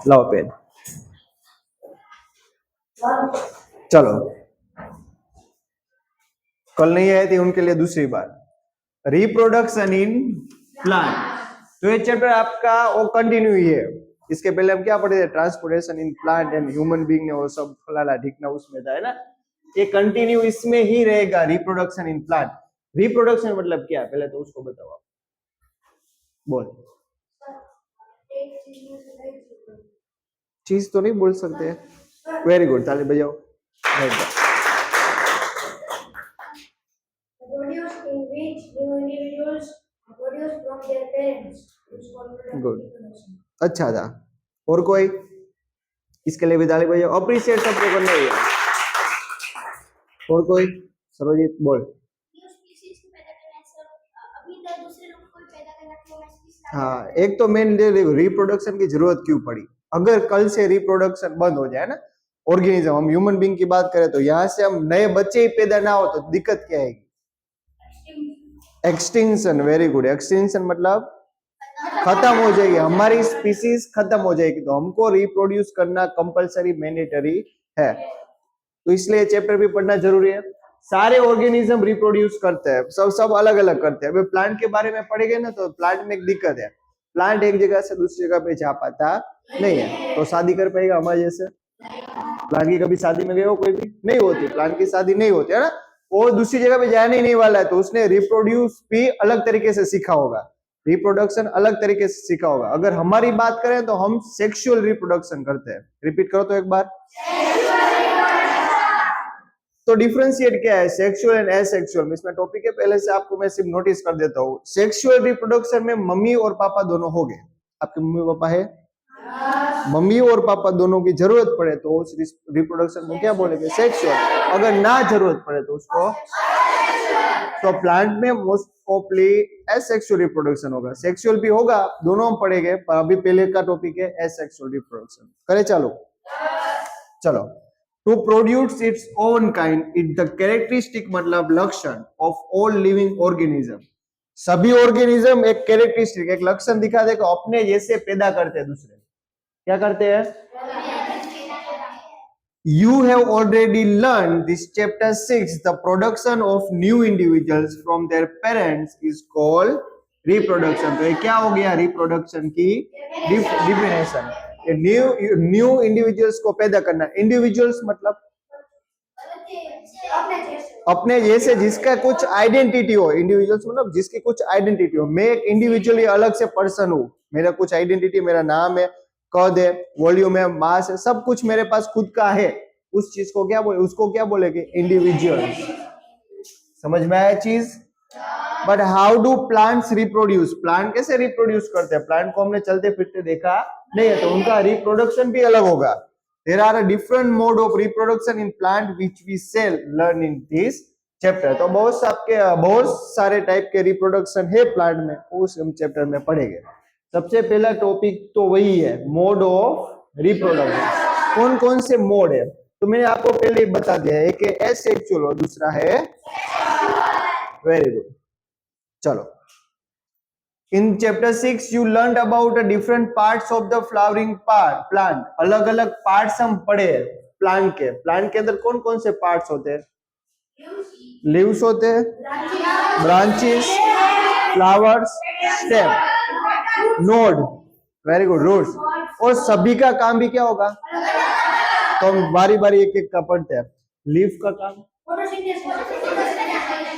लाओ पेन। चलो, कल नहीं आई थी उनके लिए दूसरी बार, रिप्रोडक्शन इन प्लांट। तो ये चैप्टर आपका वो कंटिन्यू ही है। इसके पहले हम क्या पढ़े थे, transportation in plant and human being ने वो सब फलाना ढिकना उसमें था, है ना। ये कंटिन्यू इसमें ही रहेगा, रिप्रोडक्शन इन प्लांट। रिप्रोडक्शन मतलब क्या, पहले तो उसको बताओ आप। बोल। चीज तो नहीं बोल सकते। वेरी गुड, ताली बजाओ। गुड, अच्छा था। और कोई इसके लिए भी ताली बजाओ, अप्रिशिएट सबको करना ही है। और कोई, सर्वजीत बोल। हाँ, एक तो मेन रिप्रोडक्शन की जरूरत क्यों पड़ी। अगर कल से रिप्रोडक्शन बंद हो जाए ना, ऑर्गेनिज्म, हम ह्यूमन बीइंग की बात करें तो यहाँ से हम नए बच्चे ही पैदा ना हो तो दिक्कत क्या आएगी, एक्सटिंक्शन। वेरी गुड, एक्सटिंक्शन मतलब खत्म हो जाएगी, हमारी स्पीसीज खत्म हो जाएगी, तो हमको रिप्रोड्यूस करना कंपलसरी मैंडेटरी है। तो इसलिए चैप्टर भी पढ़ना जरूरी है। सारे ऑर्गेनिज्म रिप्रोड्यूस करते हैं, सब अलग अलग करते हैं। अभी प्लांट के बारे में पढ़ेंगे ना, तो प्लांट में एक दिक्कत है, प्लांट एक जगह से दूसरी जगह पे जा पाता नहीं है। तो शादी कर पाएगा हमारे जैसे? प्लांट की कभी शादी में गए हो कोई भी? नहीं होती, प्लांट की शादी नहीं होती, है ना। वो दूसरी जगह पे जाने ही नहीं वाला है, तो उसने रिप्रोड्यूस भी अलग तरीके से सीखा होगा, रिप्रोडक्शन अलग तरीके से सीखा होगा। अगर हमारी बात करें तो हम सेक्सुअल रिप्रोडक्शन करते हैं। रिपीट करो तो एक बार। तो डिफरेंशिएट क्या है सेक्सुअल एंड एसेक्सुअल में, इसमें टॉपिक है, पहले से आपको मैं सिर्फ नोटिस कर देता हूँ। सेक्सुअल रिप्रोडक्शन में मम्मी और पापा दोनों हो गए, आपके मम्मी पापा है, मम्मी और पापा दोनों की जरूरत पड़े तो उस रिप्रोडक्शन को क्या बोलेंगे, सेक्सुअल। अगर ना जरूरत पड़े तो उसको, तो प्लांट में मोस्ट ऑफली एसेक्सुअल रिप्रोडक्शन होगा, सेक्सुअल भी होगा, दोनों हम पढ़ेंगे, पर अभी पहले का टॉपिक है एसेक्सुअल रिप्रोडक्शन। करे चालू, चलो। To produce its own kind, it the characteristic मतलब लक्षण ऑफ ऑल लिविंग ऑर्गेनिज्म। सभी ऑर्गेनिज्म एक कैरेक्टरिस्टिक, एक लक्षण दिखा दे, अपने जैसे पैदा करते हैं दूसरे। क्या करते हैं? You have already learned this chapter 6. The production of new individuals from their parents is called reproduction. तो ये क्या हो गया, रिप्रोडक्शन की डिफिनेशन। न्यू इंडिविजुअल्स को पैदा करना। इंडिविजुअल्स मतलब अपने जैसे, जिसका कुछ आइडेंटिटी हो। इंडिविजुअल्स मतलब जिसकी कुछ आइडेंटिटी हो। मैं एक इंडिविजुअली अलग से पर्सन हूँ, मेरा कुछ आइडेंटिटी, मेरा नाम है, कद है, वॉल्यूम है, मास है, सब कुछ मेरे पास खुद का है। उस चीज को क्या बोले, उसको क्या बोलेंगे, इंडिविजुअल। समझ में आया चीज? But how do plants reproduce, plant कैसे रिप्रोड्यूस करते हैं? प्लांट को हमने चलते फिरते देखा नहीं है, तो उनका रिप्रोडक्शन भी अलग होगा। There are a different mode of reproduction in plant which we shall learn in this chapter. तो बहुत सारे टाइप के रिप्रोडक्शन है प्लांट में, उस हम चैप्टर में पढ़ेंगे। सबसे पहला टॉपिक तो वही है, मोड ऑफ रिप्रोडक्शन। कौन कौन से मोड है तो मैंने आपको पहले ही बता दिया, एक है एसेक्सुअल और दूसरा है, वेरी गुड। चलो, in chapter 6 you learned about the different parts of the flowering plant. अलग अलग पार्ट्स हम पढ़े प्लांट के। प्लांट के अंदर कौन कौन से पार्ट्स होते हैं? लीव्स होते हैं, branches, flowers, stem, node, very good, roots. और सभी का काम भी क्या होगा, तो हम बारी बारी एक एक का पढ़ते हैं। लीफ का काम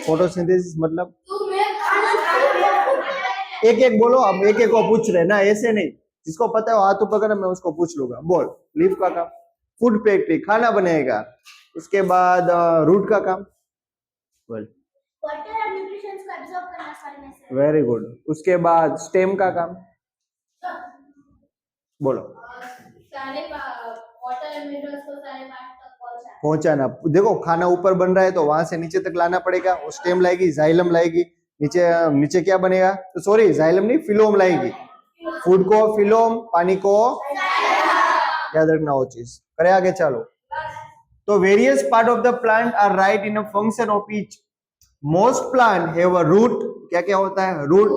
फोटोसिंथेसिस मतलब, एक एक बोलो, अब एक एक को पूछ रहे ना, ऐसे नहीं, जिसको पता है वो हाथ ऊपर करे, मैं उसको पूछ लूंगा। बोल। लीफ का काम फूड फैक्ट्री, खाना बनेगा। उसके बाद रूट का काम, बोल, वेरी गुड। उसके बाद स्टेम का काम, बोलो, पहुंचाना। देखो खाना ऊपर बन रहा है तो वहां से नीचे तक लाना पड़ेगा, वो स्टेम लाएगी, जाइलम लाएगी, नीचे नीचे क्या बनेगा, तो सॉरी जाइलम नहीं, फिलोम लाएगी। फूड को फिलोम, पानी को, याद रखना वो चीज। करे आगे चलो। तो various part of the plant are right in a function of each. Most plant have a root, क्या क्या होता है, रूट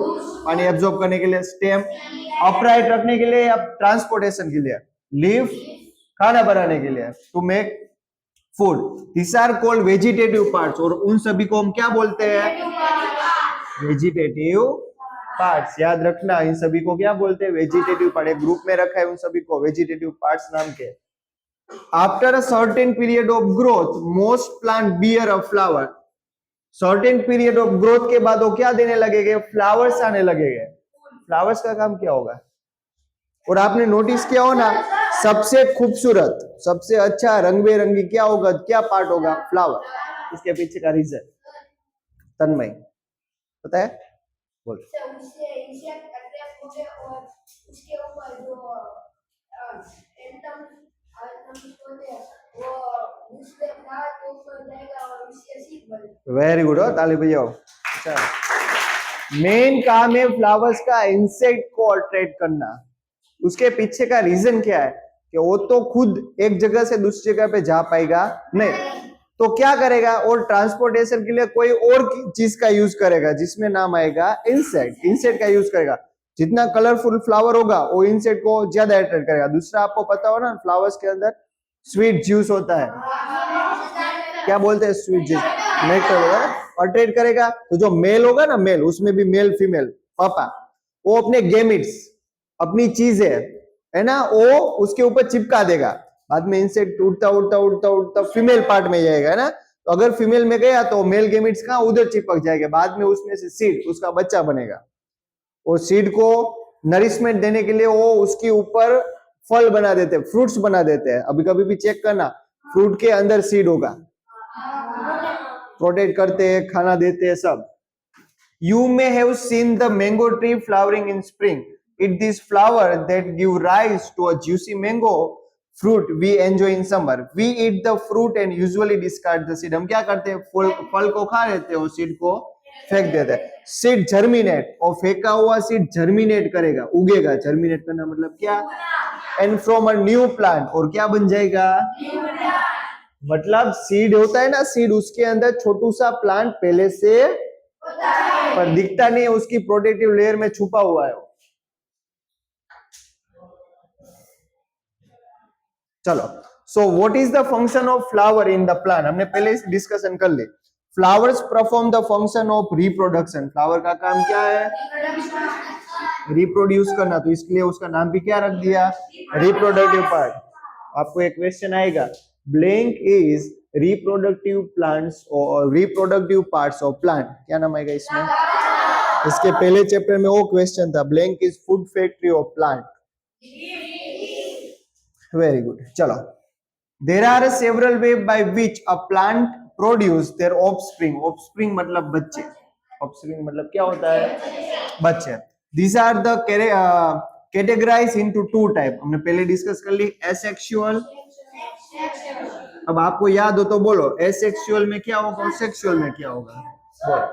पानी एब्जॉर्ब करने के लिए, स्टेम अपराइट रखने के लिए या ट्रांसपोर्टेशन के लिए, लीफ खाना बनाने के लिए, to make food. This are called vegetative parts, और उन सभी को हम क्या बोलते हैं? Vegetative parts. याद रखना, इन सभी को क्या बोलते हैं? Vegetative part. एक ग्रुप में रखा है उन सभी को वेजिटेटिव पार्ट्स नाम के। After a certain period of growth most plant bear a flower. Certain period of growth के बाद वो क्या देने लगेंगे? फ्लावर्स आने लगेंगे। फ्लावर्स का काम क्या होगा? और आपने नोटिस किया हो ना, सबसे खूबसूरत, सबसे अच्छा, रंग बेरंगी क्या होगा? क्या पार्ट होगा? फ्लावर। इसके पीछे का रीजन तन्मय पता है? बोल। वेरी गुड, हो ताली बजाओ। अच्छा, मेन काम है फ्लावर्स का इंसेक्ट को अट्रैक्ट करना। उसके पीछे का रीजन क्या है? कि वो तो खुद एक जगह से दूसरी जगह पे जा पाएगा नहीं, तो क्या करेगा? और ट्रांसपोर्टेशन के लिए कोई और चीज का यूज करेगा, जिसमें नाम आएगा इंसेक्ट। इंसेक्ट का यूज करेगा। जितना कलरफुल फ्लावर होगा वो इंसेक्ट को ज्यादा अट्रैक्ट करेगा। दूसरा, आपको पता हो ना, फ्लावर्स के अंदर स्वीट जूस होता है, क्या बोलते हैं? स्वीट जूस, नेक्टर होगा, अट्रैक्ट करेगा। तो जो मेल होगा ना, मेल, उसमें भी मेल फीमेल पापा, वो अपने गेमिट्स, अपनी चीजें है ना, वो उसके ऊपर चिपका देगा। बाद में इंसेक्ट उड़ता उड़ता उड़ता उड़ता फीमेल पार्ट में जाएगा, है ना। तो अगर फीमेल में गया तो मेल गेमिट्स कहाँ? उधर चिपक जाएगा। बाद में उसमें से सीड, उसका बच्चा बनेगा। और सीड को नरिशमेंट देने के लिए वो उसके ऊपर फल बना देते हैं, फ्रूट्स बना देते हैं। अभी कभी भी चेक करना, फ्रूट के अंदर सीड होगा, प्रोटेक्ट करते हैं, खाना देते हैं, सब। You may have seen the mango tree flowering in spring. It is flower that give rise to a juicy mango fruit we enjoy in summer. We eat the fruit and usually discard the seed. हम क्या करते हैं? फल को खा लेते हैं और सीड को फेंक देते हैं। सीड जर्मिनेट, और फेंका हुआ सीड जर्मिनेट करेगा, उगेगा। जर्मिनेट करना मतलब क्या? And from a new plant, और क्या बन जाएगा? मतलब सीड होता है ना, सीड, उसके अंदर छोटू सा प्लांट पहले से पर दिखता नहीं है, उसकी प्रोटेक्टिव लेयर में छुपा हुआ है। चलो, so what is the function of flower in the plant? हमने पहले डिस्कशन कर ली। Flowers perform the function of reproduction. Flower का काम क्या है? रिप्रोड्यूस करना। तो इसके लिए उसका नाम भी क्या रख दिया? Reproductive part. आपको एक क्वेश्चन आएगा, ब्लैंक इज रिप्रोडक्टिव प्लांट्स और रिप्रोडक्टिव पार्ट्स ऑफ प्लांट, क्या नाम आएगा इसमें? इसके पहले चैप्टर में वो क्वेश्चन था, blank is food factory of plant. Very good. चलो, there are several way by which a plant produce their offspring. Offspring मतलब बच्चे। ऑफस्प्रिंग मतलब क्या होता है? बच्चे। These are the categorize into two type. हमने पहले डिस्कस कर ली, एसेक्सुअल। अब आपको याद हो तो बोलो, एसेक्सुअल में क्या होगा और सेक्सुअल में क्या होगा? बोलो।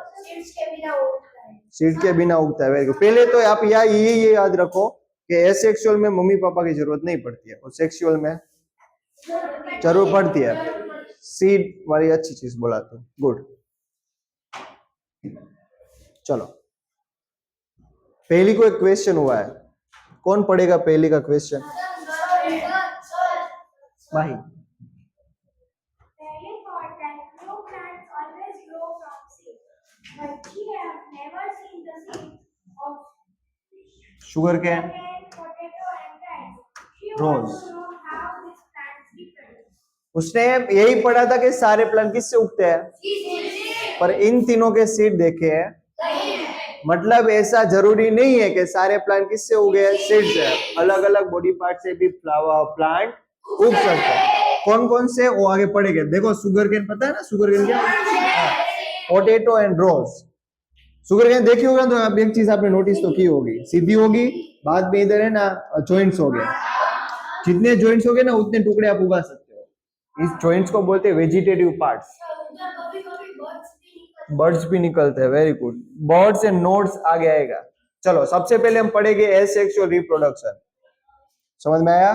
सीड के बिना उगता है। Very good. पहले तो आप ये याद रखो कि एसेक्सुअल में मम्मी पापा की जरूरत नहीं पड़ती है, और सेक्सुअल में जरूर पड़ती है। सीड वाली अच्छी चीज बोला तो, गुड। चलो, पहली को एक क्वेश्चन हुआ है, कौन पढ़ेगा पहली का क्वेश्चन? भाई, sugar cane, रोज। उसने यही पढ़ा था कि सारे प्लांट किससे उगते हैं, पर इन तीनों के सीड देखे हैं। मतलब ऐसा जरूरी नहीं है कि सारे प्लांट किससे उगे हैं, सीड से। अलग अलग बॉडी पार्ट से भी फ्लावर प्लांट उग सकते हैं। कौन कौन से, वो आगे पढ़ेंगे। देखो, शुगर केन पता है ना, शुगर केन क्या? Potato and rose. Sugar cane देखी होगा तो आप एक चीज आपने नोटिस तो की होगी, सीधी होगी, बाद में इधर है ना जॉइंट्स हो गए। जितने जॉइंट्स हो गए ना उतने टुकड़े आप उगा सकते हो। इस जॉइंट्स को बोलते हैं वेजिटेटिव पार्ट्स। बर्ड्स भी निकलते हैं। Very good. Birds end nodes आगे आएगा। चलो, सबसे पहले हम पढ़ेंगे एसेक्सुअल रिप्रोडक्शन। समझ में आया?